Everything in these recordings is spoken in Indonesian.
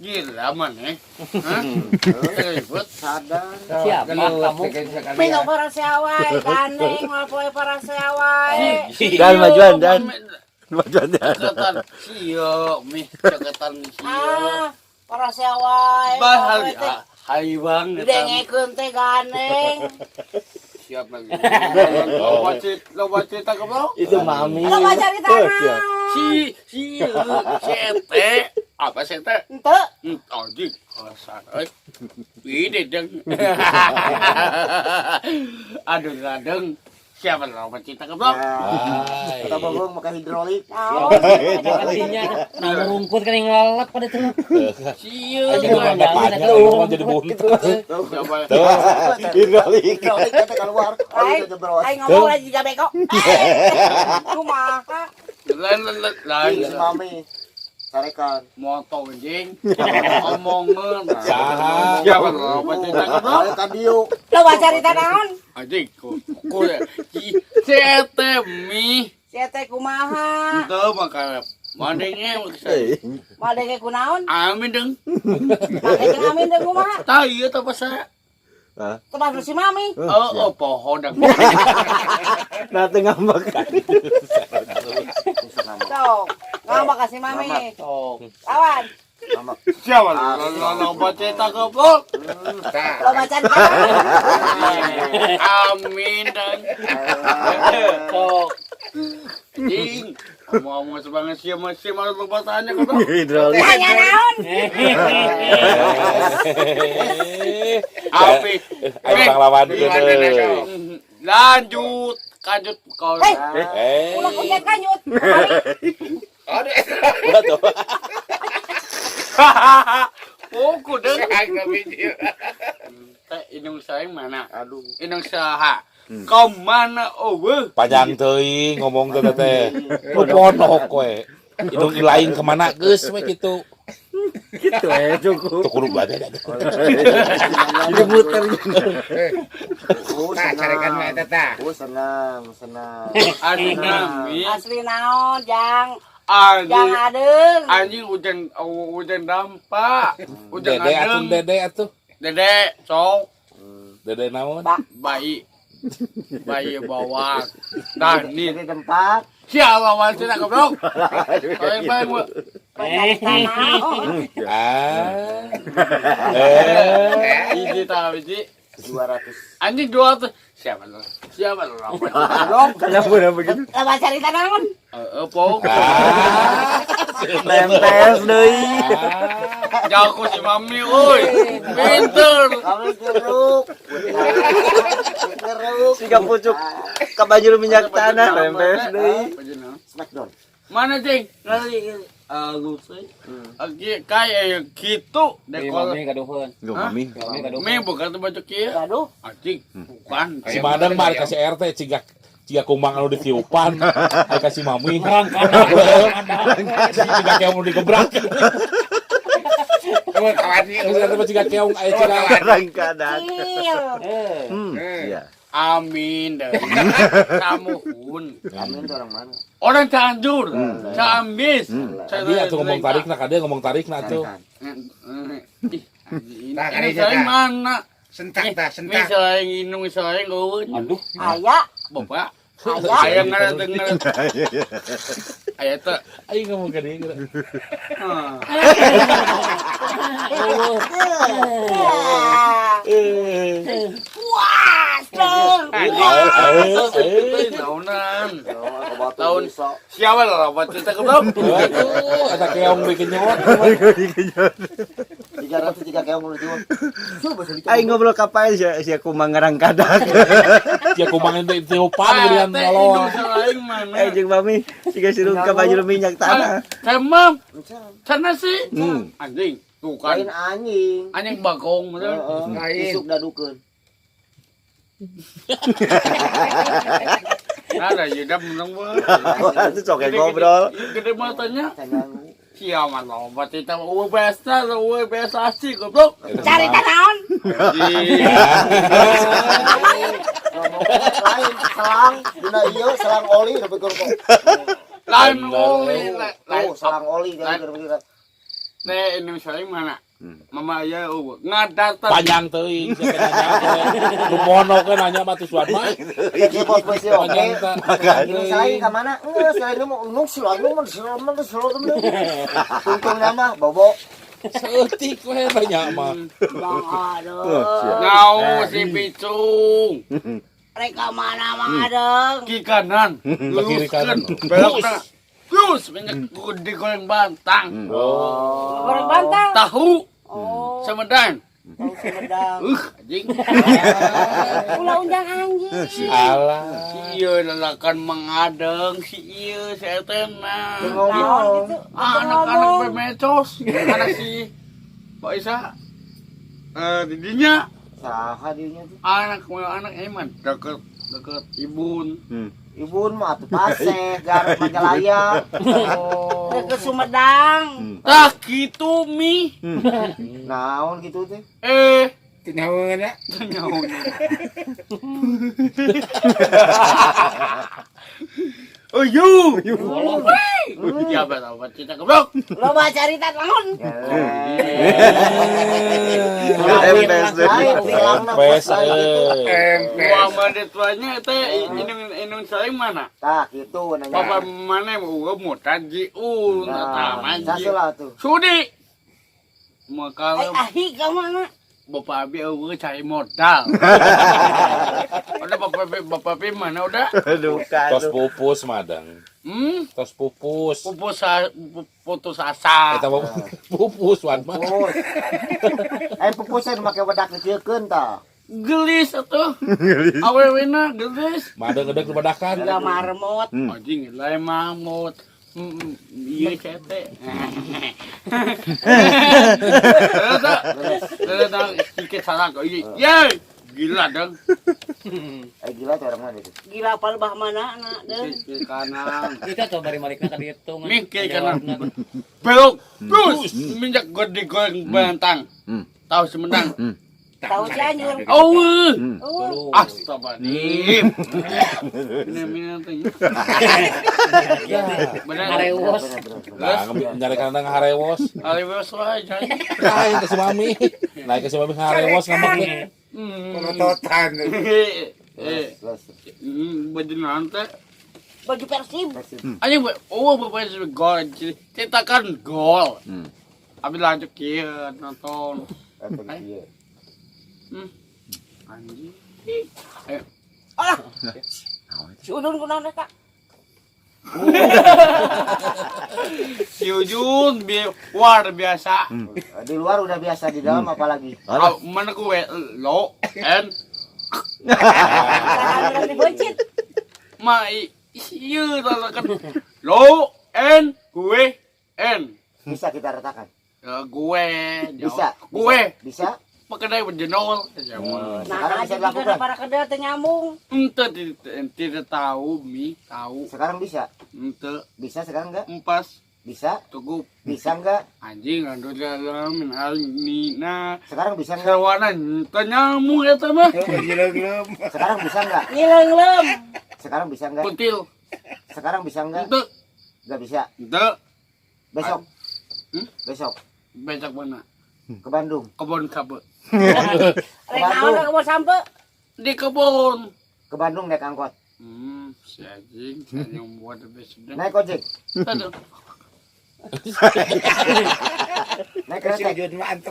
Gila maneh. Hah? Ribet sadar. Siapa kamu? Mingo para sewai, gandeng, mapoy para sewai. Dan majuan dan. Majuan dan. Ceketan sio, mih ceketan sio. Para sewai. Bahal hai banget. Dengekeun teh gandeng. Siap lagi. Loba cerita ke bro? Itu mami. Lo baca di tanah. Si sete. Apa sete? Henteu. Anjing, alasan. Ini deng. Aduh, gadeng. Siapa loba cerita ke bro? Kita bogong makan hidrolik. Artinya nang rumput kan yang lalap pada tuh. Sieu. Jadi buntu. Siapa? Hidrolik. Hidrolik kita keluar. Aing ngomong lagi juga beko. Kumaha? Lain. Mami. Sarekan. Moto anjing. Omongan. Saha. Siapa loba cerita ke bro? Sarekan diu. Lo baca di naon? Anjing, kok sete mi. Siete kumaha? Itu makanya mandengnya Madenge kunaon? amin deng. Make jeung amin deung kumaha? Tah ieu teh pas Tepas si mami. oh pohon deng. Nah tengah makan. Sok. Ngambak ka si mami. Sok. Lawan. Siapa lo baca cerita goblok? Lo baca di Amin deng. Sok. Jing. Ngomong sebanget sih masih malu lupa tanya goblok. Hidrolik. Tanya naon? Api. Ayo lawan Lanjut kau. Ulah kunyat kanyut. Pukul deng. Teh inung sayang mana? Aduh. Inung saha? Kau mana eueuh? Panjang teuing ngomong teh teh. Ku ponok we. Hidung ilaing kemana geus we kitu. Gitu cukup. Tuh kudu belajar. Ini muter. Sarekan mah eta tah. Senang. Asli nami. Asli naon, Jang? Anjing. Jang adeung. Anjing hujan dampak. Hujan Dede atuh adem. dede atuh. Dede sok Dede naon? bayi. Bayi bawang. Nah, nih Di tempat. siapa wanita goblok? Kau bang gua. Ah. Ini tahu ini 200. anjing 200. Siapa lo? Goblok. Kenapa begitu? Lo baca di naon? Pok. Nempel deui. Jago si mami, oi. Pinter. Kami jeruk. Siga pucuk ka baju minyak tanah nempel deui. Smackdown. Mana cing? Lu sih. Kayak gitu dekor. Mami kadoheun. Gak mami. Mami kadoheun. Me bukan tuh baju kieu. Aduh. Anjing, bukan. Si Madang mah kasih RT ciga kumang anu ditiupan. Ai kasih mami. Ciga keong anu digebrak. Kawan ini. Terus ciga keong aya ciga kadang-kadang. Iya. Amin dah. Kamu pun. Amin itu orang mana? Orang Cianjur, Ciamis. Tadi atuh ngomong tarik nak ada ngomong tarik nak atuh. Nah, ini saya mana? Sentak dah, Misalnya inung misalnya ngeueun. Aduh. Aya. Bapak. Aya. Aya ngadengar. Aya teh. Aing ngomong ka dieu. Puas dong. Tahunan. Tahun siapa lah buat cerita goblok? Aduh, eta keong bikin nyot. 303 keong lucu. Aing ngobrol ka pae sia kumang ngarang kadak. Sia kumang ente tiupan geurian molor. Eh jeung mami siga sirup ka baju minyak tanah. Emang sana sih anjing tuh Lain kan anjing. anjing bagong bener. Isuk dadukeun. Ada juga menang banget. Itu sok ngobrol. Gede matanya. Tenang. Siapa lo buat kita biasa sih goblok. Cari naon? Lain selang, dina ieu selang oli tapi kok. Lain oli, Selang oli dia pikir-pikir. teh ini saling mana? Mama ya ngadatan. Panjang teuing siapa nanya teh. Nu pono ke nanya mah tuh suan mah. Kita buat puisi oke. Panjang teh. Ini selain ke mana? Enggak, selain itu mau unung selain temen. Untung nama bobo. Seutik we banyak mah. Bang Adeng. Ngau si Picung. Mereka mana Bang Adeng? Ki kanan. Kiri kanan. Belok tengah. Terus banyak digoreng bantang. Goreng bantang. Tahu. Oh, Semedang. tahu Sumedang. Anjing. Pulau Unjang anjing. Alah. Si ieu lalakan mengadeng si ieu si etena. Naon gitu? Anak-anak pemecos. Anak si Pak Isa. Didinya Saha dinya tuh. anak Eman deket Ibun. Ibun mah atuh Paseh, Garut Majalaya. Oh. Ke Sumedang. Tah kitu mi. Naon gitu teh. Tinyawan ya. Nyawa. Oh yu. Ya betul kita goblok. Loba carita naon? Gua mah tuanya teh ini saling mana? Tah kitu nanya. Papa mana mau mutajiun Nah, tataman. salah tuh. Sudi. Maka Ahi ka mana? Bapak Abi eueuh cari modal. Udah Bapak Abi mana udah? Tos pupus madang. Tos pupus. Putus asa. Eta mah pupus wan mah. Pupus. Pupusan make wedak diceukeun tah. Gelis atuh. Awewena gelis. Madang gedeg badakan. Enggak marmot. Anjing lain mamut. Iya cete. Ada sedikit salah kok. Iya. Gila dong. Gila tuh orang mana itu? Gila apal bah mana anak deung. Kiri kanan. Kita coba bari malikna ka ditu. Nih kiri kanan. Belok. Terus minyak gede goreng bantang. Tahu Sumedang. Tahu Cianjur. Oh. Oh. Astagfirullahaladzim. Ini minatnya. Benar. Harewos. Nah, nyari kandang harewos. Harewos aja. Naik ke si mami. Naik ke si mami harewos ngambek. Penontotan. Baju nanti. Baju Persib. Anjing, bapak gol. Cetakan gol. Habis lanjut kia nonton. Anjing. Ayo. Ah. Si Udun kunaon eta? Si Ujun luar biasa. Di luar udah biasa, di dalam apalagi. Mana gue lo and Kadang dibocit. iya kan lo and gue and Bisa kita retakan. gue Bisa. gue Bisa. pakai berjenol Sekarang Nah, bisa aja dilakukan. juga para kedel teh nyambung. ente tidak tahu tahu Sekarang bisa. ente Bisa sekarang enggak? empas Bisa. cukup Bisa enggak? anjing ando dalam nina Sekarang bisa enggak? kawanan nyamuk eta mah Sekarang bisa enggak? Ngileung-leum. Sekarang bisa enggak? kutil Sekarang bisa enggak? ente Enggak bisa. ente Besok. Hmm? Besok becak mana ke Bandung. kebun kabe Rek naon ka kebon sampe? di kebun Ke Bandung naik angkot. si anjing yang buat besok Naik ojek. aduh Naik kereta.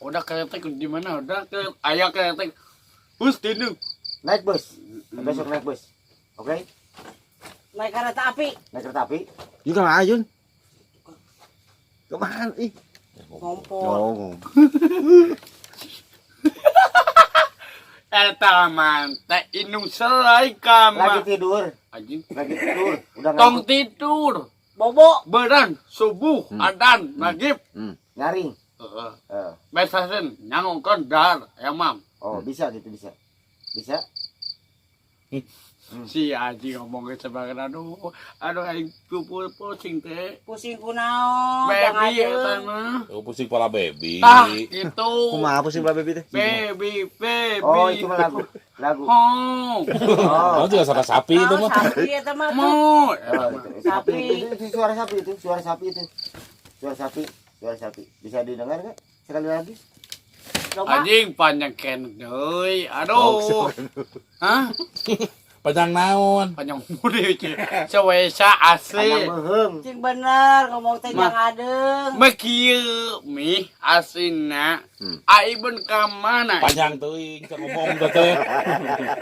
udah kretek di mana udah ke ayah kretek bus tinu Naik bus. Besok naik bus. Oke? Naik kereta api. Naik kereta api. Juga lah Ayun. Kemana ih? Ngompol. eta man teh inung selai kama Lagi tidur. anjing Lagi tidur. Udah tong ngantuk. tidur Bobo. beran subuh adan maghrib Nyaring. besasen nyangongkon dar emam Oh, bisa gitu bisa. Bisa? si Aji ngomong ke sebagian aduh aing pusing teh Pusing kunaon? Jangan baby aja. eta mah Oh, pusing kepala baby. tah gitu Kumaha apa sih Mbak Bebi teh? baby Oh, itu mah lagu. Lagu. oh Oh, juga sama sapi itu mah. Sapi eta mah tuh. mau Oh, itu. Sapi. Itu suara sapi itu. Suara sapi itu. Suara sapi. Suara sapi. Bisa didengar enggak? Sekali lagi. Coba. Anjing panjang ken deui. Aduh. Hah? Panjang naon? Panjang mude ce. Sewesa asli. Panjang beheung. Cing bener ngomong teh jang adeng. Mekieu mi asina. Aibeun ka mana? Panjang teuing cek ngomong teh teh.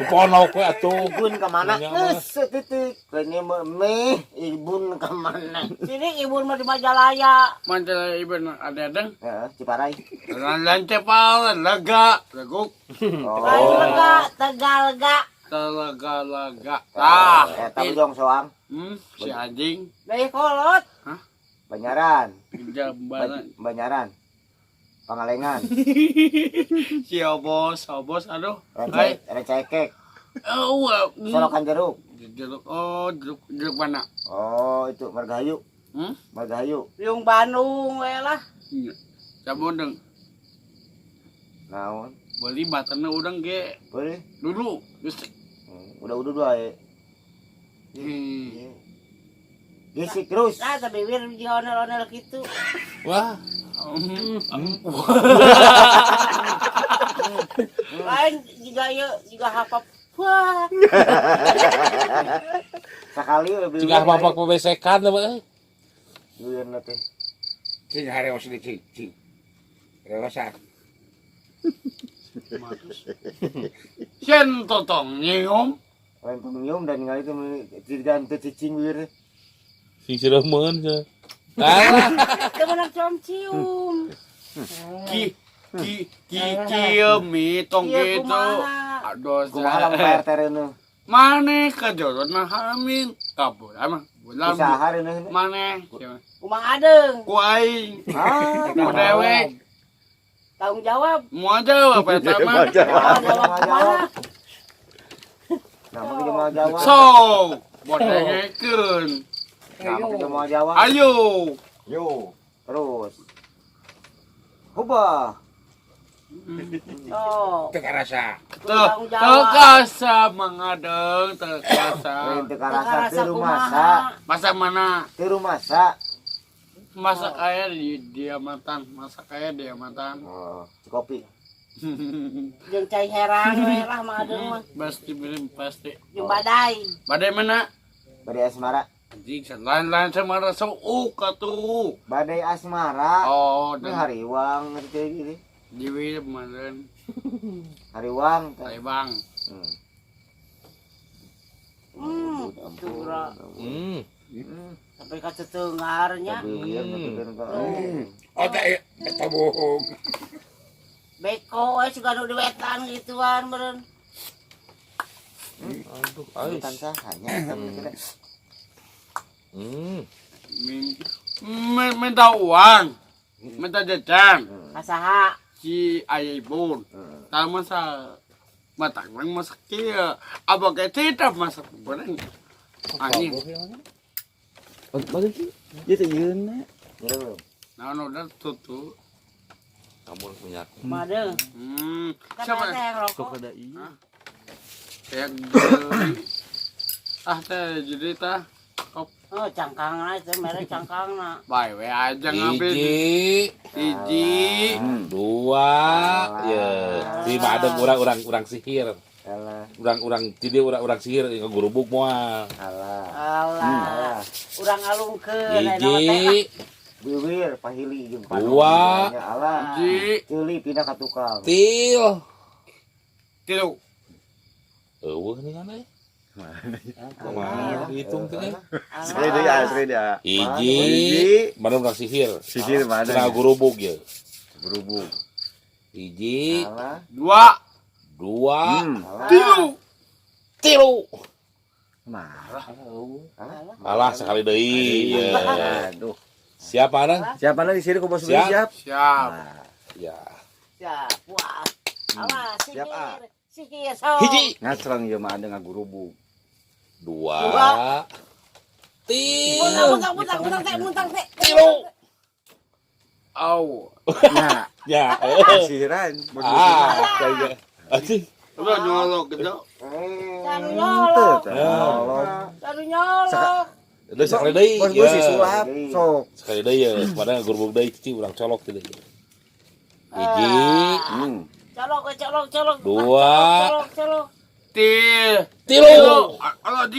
Ponok we atuh. Ibun ke mana? Setitik. Kene meh ibun ke mana? Sini ibu mah di Majalaya. Mantel ibeun ada-ada. Heeh, Ciparai. Lan cepal lega, leguk. Lain Oh. lega, Tegalga. Lega. Tah. Tapi jong soang. Si anjing. Dari kolot. Banyaran. Jambaran. Banyaran. Pangalengan. Si obos, aduh. Hai. Recekek. Oh, Solokan jeruk. jeruk. Oh, jeruk mana? Oh, itu margahayu. Margahayu. Yung Bandung we lah. Cabon deng. Naon? Beli batana udang ge Boleh. dulu. Geus Udah dua ya. Gisik terus. Nah, tapi wir jeung onel-onel gitu. Wah, Lain juga hafal. Wah. Sekali lebih. cingah bapak pebesekan teh. Yueun teh. Cing harewas di cing. Rewasa. Sen totong nyium. Lain penyium dan ngali itu diganti cicing wir. Sing sireumeun ke. Ah, Temenan cium. Mi tong Iya, gitu. kumaha? Aduh, Kumaha lang PRT reuneuh. Mane ka jodoh na hamin kabur emang bulan Usaha reuneuh. mane Kumang adeng. ku aing Ah, ku dewek Tanggung jawab. mau jawab eta mah Jawab kumaha? Nama kita mau jawab. so bodengekeun Nama kita mau jawab. ayo Yo. Terus. Hubah. Oh. Teu karasa. Tanggung jawab. tekasa mangadeng tekasa Lain teu karasa Rasa teu kumaha? masak. masak mana Teu masak. masak air di diamatan masak air diamatan Oh, kopi. Jeung cai herang we lah mah adeng mah. pasti mirim pasti Jeung badai. badai mana Badai asmara. anjing lain-lain sama rasa katuh Badai asmara. oh Ini dan hariwang ngerti gini. Dewi kemarin Hariwang. Hai bang Curah. hmm. Sampai ka teteungarnya. Tapi iya betul kok. Oh teh eta bohong. Beko we suka nu di wetan gituan beureun. Aduh, Bukan sahanya tapi tidak. minta uang minta jajan Kasaha? si ayah ibu sama sa matang lang masak kia abang kayak tidak masak bener anjing Bagi sih. Dia teh yeun na. Belum. nah udah tutup Kamu punya. Madeng. Kan siapa teh yang rokok. Ada iya. yang teh jadi tah Oh, cangkangna itu merek cangkangna. baik we aja ngambil Hiji, hiji dua, ya. Si ada orang sihir. Alah, Orang orang sihir ngegurubuk moal. alah. Alah. Urang alungkeun Hiji, Bibir pahili jeung dua, alah. hiji Tuli pindah ka tukang. til. tilu Eueuh nih kan euy. Kumaha dihitung teh? Sri dia. Hiji, mana orang sihir. Sisir mana? Cenah gurubuk ya. Berubung. Hiji, Alah, dua, alah. tilu. Nah, Alah sekali deui. Ya. aduh. Siapa ana? Siapa lagi sini kok bos Siap. siap? siap Ya. Ya, puas. Awas, Siap, A. sihir so. Hiji, Ngasrang ieu mah ada ngagurubung. dua, tilu. Muntang teh. Tilu. au Nah, Ya. sihiran. Kayak anjing. udah nyolok gitu Saru nyolok. Tolong. Saru nyolok. Deui sakali deui. Bos beusi sulap sok. Sekali deui ya, padahal gurbug deui cicing urang colok teh deui. Hiji, Colok, colok, colok. Dua. Colok, colok. tilu. Kalau di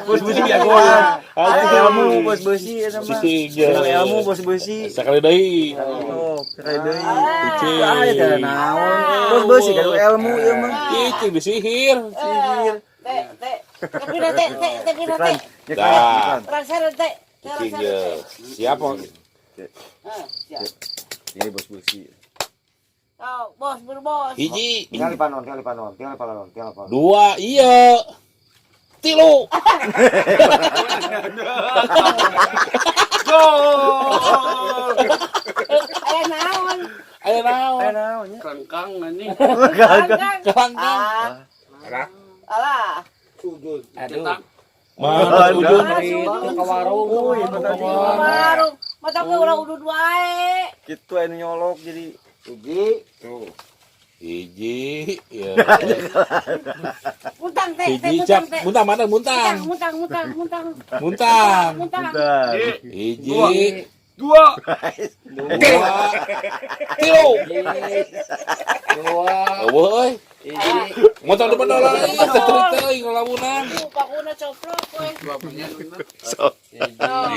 Bos beusi jagoan. Ilmu bos beusi eta mah. Cicing Ilmu bos beusi. sakali deui. Oh, sekali deui. Cicing. Ah, teh naon. Bos beusi kan ilmu ieu mah. Cicing disihir. Tapi nanti, tapi nanti. Dah. Raksasa nanti. Cicing ya. Siapa? Ini bos beusi. Oh, bos, berbos. Hiji, Tinggal panon. dua, iya. Tilu. Ayo naon. Ayo naon? naon nya? kangkang anjing. Kangkang. Kelangkang. Alah. Aduh. Mana ujung? Ke warung. Oh, itu tadi. Warung. Mata gue ulah udut wae. Kitu anu nyolok jadi Hiji, ya. Muntang teh, Hiji, muntang Cak. teh. Muntang mana? Muntang. Muntang. Muntang. Hiji, Dua. tilu. Dua. Eueuh euy. Muntang depan lah. Teterik teuing ngalamunan. Pakuna coplok we.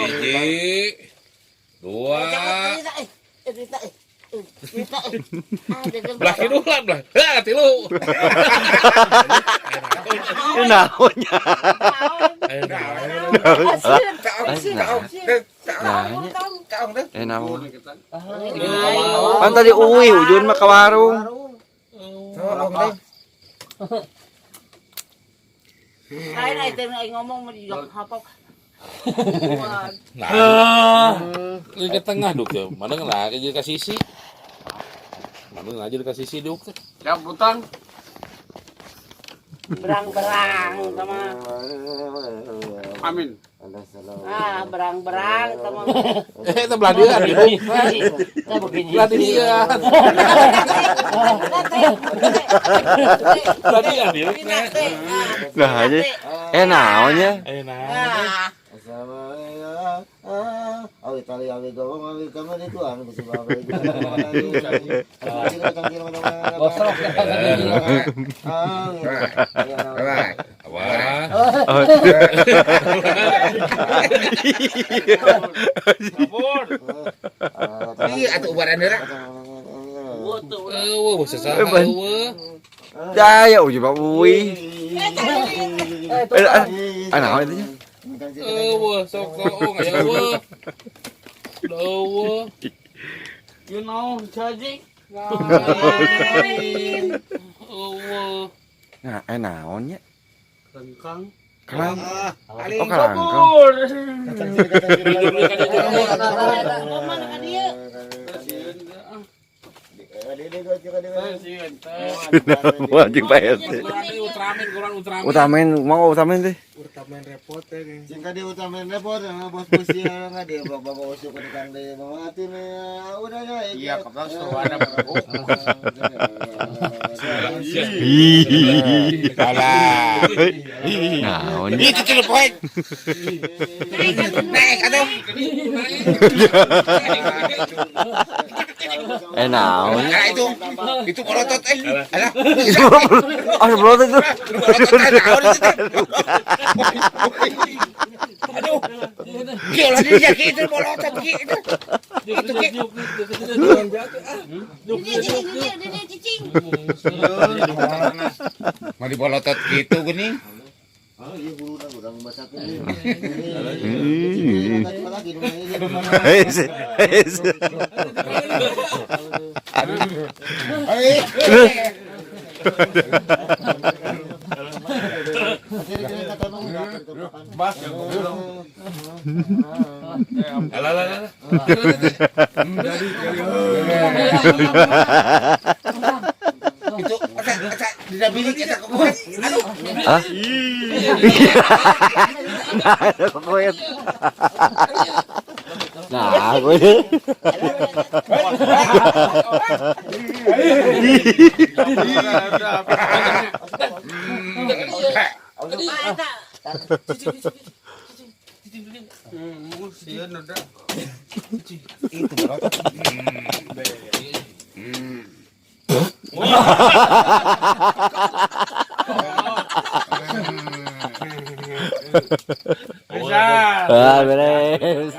Hiji, dua. Belah kidul lah, belah. Ah, tilu. naonnya. Naon. Kan tadi ujun mah ke warung. Lain teh ngomong mah juga hafal. Nah, ini ke tengah duk ya. Mana lah jadi ke sisi. Mana aja ke sisi duk. Siap utang. Berang-berang sama. Amin. Ah, berang-berang sama. Itu belah dia kan ibu. Kita begini. Belah dia. Belah dia kan ibu. Nah aja. Naonnya? Enak. Awi tali awi gawang awi kamar itu anu besi bawa itu. Bosok. Wah. Iya atuh ubaran deura. Eueuh bos sesama eueuh. Daya uji Pak Uwi. Naon itu nya? Eueuh sok aya eueuh. Eueuh. You know, jadi Eueuh. Nah, naonnya? kangkang. Kelang. Oh, kelangkang. Wajib bayar. Utamain mau utamain teh. Utamain repot teh. Singkat dia utamain repot bos besi enggak dia bapak usuk ke depan dia matiin udah ya. Iya, kapal suruh ada. Alah. Naon? Itu celup poe. Naik atuh. Naon? Nah itu bolotot alah. Bolotot itu. Aduh. Gila dia gitu bolotot gitu. Itu gitu. Mau dibolotot gitu gini. Oh iya bulu udah masak ini. Itu tidak bilik kita kuat. Aduh. Hah? Nah, gue. Musian udah. Itu merokok. Bisa. Ah, beres.